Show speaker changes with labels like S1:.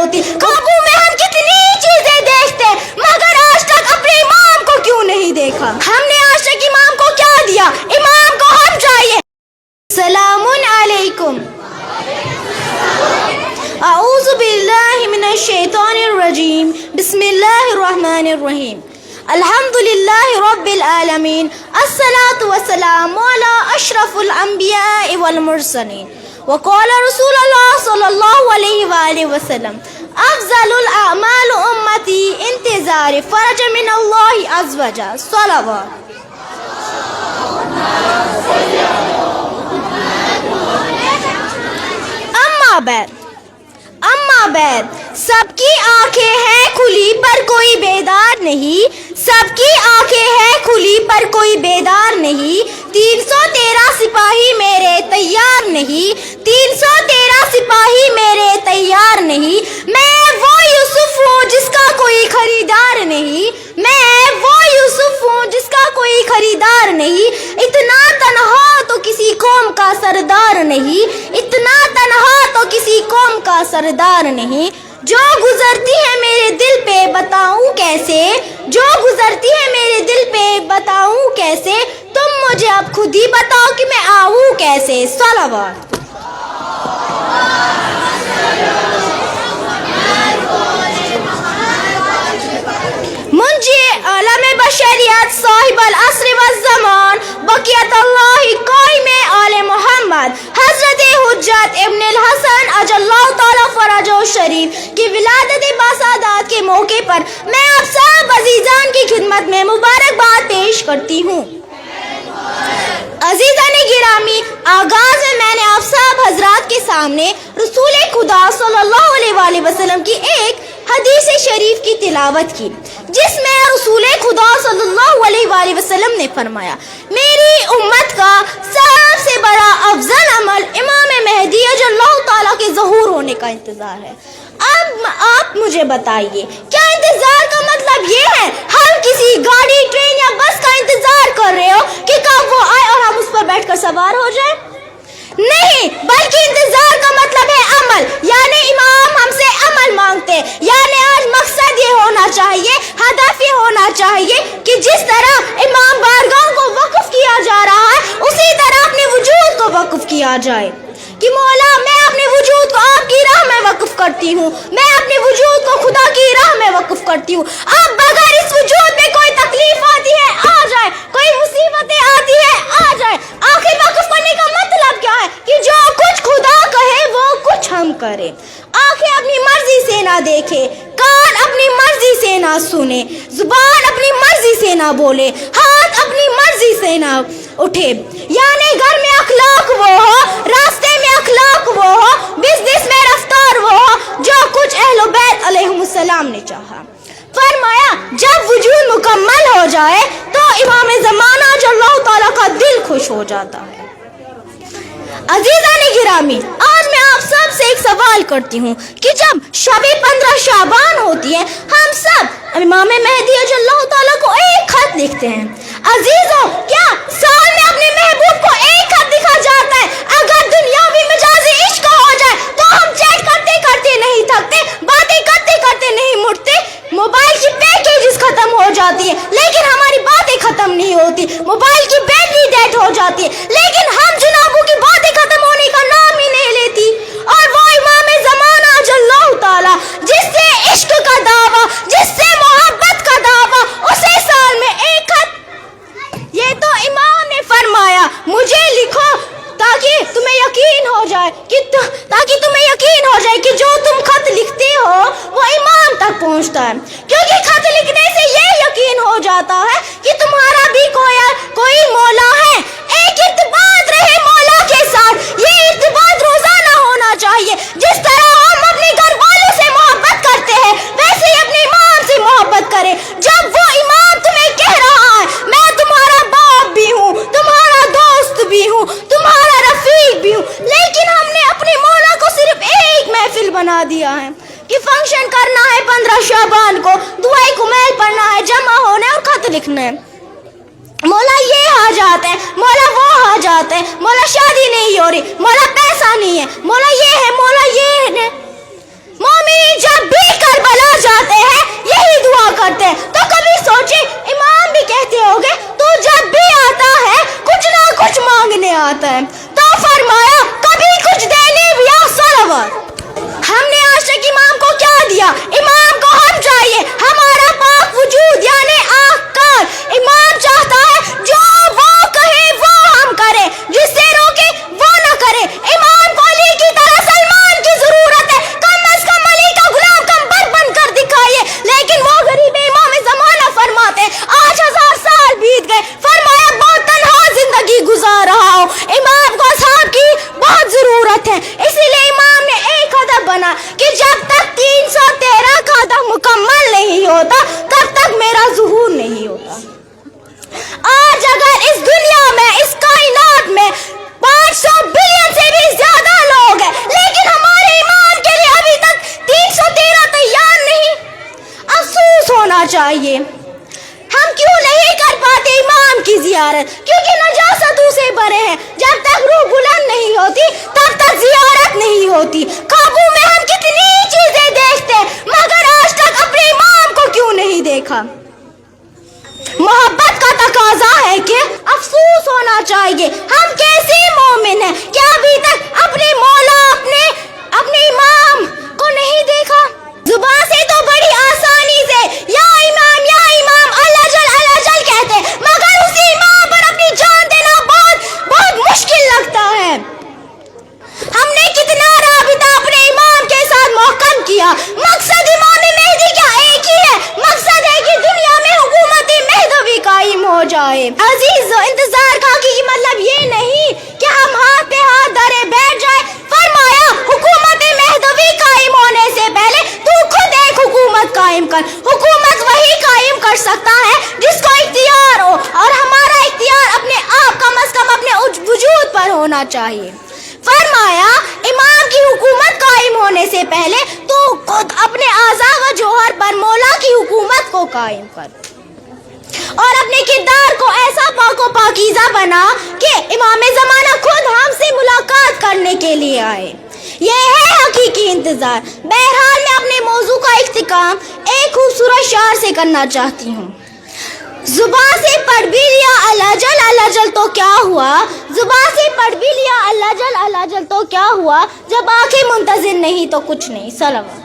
S1: ہوتی, خوابوں میں ہم کتنی چیزیں دیکھتے مگر آج تک اپنے امام کو کیوں نہیں دیکھا. ہم نے آج تک امام کو کیا دیا, امام کو ہم چاہیے. السلام علیکم. اعوذ باللہ من الشیطان الرجیم. بسم اللہ الرحمن الرحیم. الحمد للہ رب العالمین. الصلاة والسلام علی اشرف الانبیاء والمرسلین. وقال رسول اللہ صلی اللہ علیہ وآلہ وسلم افضل الاعمال امتی انتظار فرج من اللہ عز وجل. صلوات. اما بعد سب کی آنکھیں ہیں کھلی پر کوئی بیدار نہیں, سب کی آنکھیں ہیں کھلی پر کوئی بیدار نہیں. 313 سپاہی میرے تیار نہیں, 313 سپاہی میرے تیار نہیں. میں وہ یوسف ہوں جس کا کوئی خریدار نہیں, میں وہ یوسف ہوں جس کا کوئی خریدار نہیں. اتنا تنہا تو کسی قوم کا سردار نہیں, اتنا تنہا تو کسی قوم کا سردار نہیں. جو گزرتی ہے میرے دل پہ بتاؤں کیسے, جو گزرتی ہے میرے دل پہ بتاؤں کیسے. تم مجھے اب خود ہی بتاؤ کہ میں آؤں کیسے. صلوات. منجی عالم بشریت صاحب العصر والزمان بقیت اللہ قائم آل محمد حضرت حجت ابن الحسن اجل اللہ تعالی فرجہ الشریف کی ولادت باسعادت کے موقع پر میں آپ سب عزیزان کی خدمت میں مبارکباد پیش کرتی ہوں. عزیزان گرامی, آغاز میں نے آپ سب حضرات کے سامنے رسول خدا صلی اللہ علیہ وآلہ وسلم کی ایک حدیث شریف کی تلاوت کی, جس میں رسول خدا صلی اللہ علیہ وآلہ وسلم نے فرمایا میری امت کا سب سے بڑا افضل عمل امام مہدی اجل اللہ تعالیٰ کے ظہور ہونے کا انتظار ہے. اب آپ مجھے بتائیے, کیا انتظار کا مطلب یہ ہے ہم کسی گاڑی, ٹرین یا بس کا انتظار کر رہے ہو کہ کب وہ آئے اور ہم اس پر بیٹھ کر سوار ہو جائیں؟ نہیں, بلکہ انتظار کا مطلب ہے عمل. یعنی امام ہم سے عمل مانگتے, یعنی آج مقصد یہ ہونا چاہیے, ہدف یہ ہونا چاہیے کہ جس طرح امام بارگاہ کو وقف کیا جا رہا ہے اسی طرح اپنے وجود کو وقف کیا جائے کہ مولا میں اپنے وجود کو آپ کی راہ میں وقف کرتی ہوں, میں اپنے وجود کو خدا کی راہ میں وقف کرتی ہوں. اب اگر اس وجود میں کوئی تکلیف آتی ہے آ جائے, کوئی مصیبتیں آتی ہے آ جائے. آخر وقف کرنے کا مطلب کیا ہے کہ جو کچھ خدا کہے وہ کچھ ہم کریں. آنکھیں اپنی مرضی سے نہ دیکھے, کان اپنی مرضی سے نہ سنے, زبان اپنی مرضی سے نہ بولے, ہاتھ اپنی مرضی سے نہ اٹھے. یعنی گھر میں اخلاق وہ ہو, راستے میں اخلاق وہ ہو, بزنس میں رفتار وہ ہو جو کچھ اہل بیت علیہم السلام نے چاہا. فرمایا جب وجود مکمل ہو جائے تو امام زمانہ جو اللہ تعالیٰ کا دل خوش ہو جاتا ہے. عزیزان گرامی, آج میں آپ سب سے ایک سوال کرتی ہوں کہ جب شب 15 شعبان ہوتی ہے ہم سب امام مہدی اجل اللہ تعالیٰ کو ایک خط لکھتے ہیں. عزیزوں, کیا سال میں اپنے محبوب کو ایک خط لکھا جاتا ہے؟ اگر دنیاوی مجازی عشق ہو جائے تو ہم چیٹ کرتے کرتے نہیں تھکتے, باتیں کرتے کرتے نہیں مٹتے. موبائل کی پیکیجز ختم ہو جاتی ہے لیکن ہماری باتیں ختم نہیں ہوتی. موبائل کی بیٹری ڈیڈ ہو جاتی ہے لیکن ہم جنابوں کی باتیں ختم ہونے کا نام ہی نہیں لیتی. اور وہ امام زمانہ اجل اللہ تعالیٰ جس سے عشق کا دعویٰ, جس سے محبت کا دعویٰ, اسے سال میں ایک خط. یہ تو امام نے فرمایا مجھے لکھو تاکہ تمہیں یقین ہو جائے کہ جو تم خط لکھتے ہو وہ امام تک پہنچتا ہے. کیونکہ خط لکھنے سے یہ یقین ہو جاتا ہے کہ تمہارا بھی کوئی مولا ہے. ایک ارتباط رہے مولا کے ساتھ, یہ ارتباط روزانہ ہونا چاہیے. جس طرح ہم اپنے گھر والوں سے محبت کرتے ہیں ویسے ہی اپنے امام سے محبت کریں. جب وہ امام تمہیں کہہ رہا ہے میں تمہارا باپ بھی ہوں, تمہارا دوست بھی ہوں, تمہارا رفیق بھی ہوں, لیکن ہم نے اپنے مولا کو صرف ایک محفل بنا دیا ہے کہ فنکشن کرنا ہے 15 شعبان کو, دعائے کمیل پڑھنا ہے, جمع ہونا ہے اور خط لکھنا ہے. مولا یہ حاجات ہے, مولا وہ حاجات ہے, مولا شادی نہیں ہو رہی, مولا پیسہ نہیں ہے, مولا یہ ہے, مولا یہ ہے. مومنی جب کیا, امام کو ہم چاہیے, ہمارا پاک وجود یعنی آقا. امام چاہتا ہے جو وہ کہے وہ ہم کریں, جس سے روکے وہ نہ کرے. امام کو علی کی طرح سلمان کی ضرورت ہے, کم از کم علی کا غلام کمبر بن کر دکھائیے. لیکن وہ غریب امام زمانہ فرماتے, آج 1000 سال بیت گئے, فرمایا بہت تنہا زندگی گزار رہا ہوں. امام کو اصحاب کی بہت ضرورت ہے, اسی لیے امام نے ایک ہدف بنا کہ جب تک 313 کا ہدف مکمل نہیں ہوتا تب تک میرا ظہور نہیں ہوتا. آج اگر اس دنیا میں, اس کائنات میں 500 بلین سے بھی زیادہ لوگ ہیں, لیکن ہمارے امام کے لیے ابھی تک 313 تیار نہیں. افسوس ہونا چاہیے. ہم کیوں نہیں کر پاتے امام کی زیارت؟ کیونکہ نجاستوں سے بھرے ہیں. جب تک روح بلند نہیں ہوتی تب تک زیارت نہیں ہوتی. خوابوں میں ہم کتنی چیزیں دیکھتے ہیں, مگر آج تک اپنے امام کو کیوں نہیں دیکھا؟ محبت کا تقاضا ہے کہ افسوس ہونا چاہیے. ہم کیسے مومن ہیں کہ ابھی تک اپنے مولا, اپنے امام کو نہیں دیکھا. زبان سے تو بڑی آسانی سے یا امام اللہ جل کہتے ہیں, مگر اسی امام پر اپنی جان دینا بہت مشکل لگتا ہے. ہم نے کتنا رابطہ اپنے امام کے ساتھ محکم کیا. مقصد امام مہدی کا ایک ہی ہے, مقصد ہے کہ دنیا میں حکومت مہدوی قائم ہو جائے. عزیز, انتظار کا کہ مطلب یہ نہیں کہ ہم ہاتھ پہ ہاتھ دھرے بیٹھ جائیں. فرمایا حکومت مہدوی قائم ہونے سے پہلے تو خود ایک حکومت قائم کر. حکومت وہی قائم کر سکتا ہے جس کو اختیار ہو, اور ہمارا اختیار اپنے آپ کم از کم اپنے وجود پر ہونا چاہیے. فرمایا امام کی حکومت قائم ہونے سے پہلے تو خود اپنے اعضاء و جوہر پر مولا کی حکومت کو قائم کر, اور اپنے کردار کو ایسا پاک و پاکیزہ بنا کہ امام زمانہ خود ہم سے ملاقات کرنے کے لیے آئے. یہ ہے حقیقی انتظار. بہرحال میں اپنے موضوع کا اختتام ایک خوبصورت شعر سے کرنا چاہتی ہوں. زبان سے پڑھ بھی لیا اللہ جل تو کیا ہوا, زبان سے پڑھ بھی لیا اللہ جل تو کیا ہوا, جب آنکھیں منتظر نہیں تو کچھ نہیں. صلوات.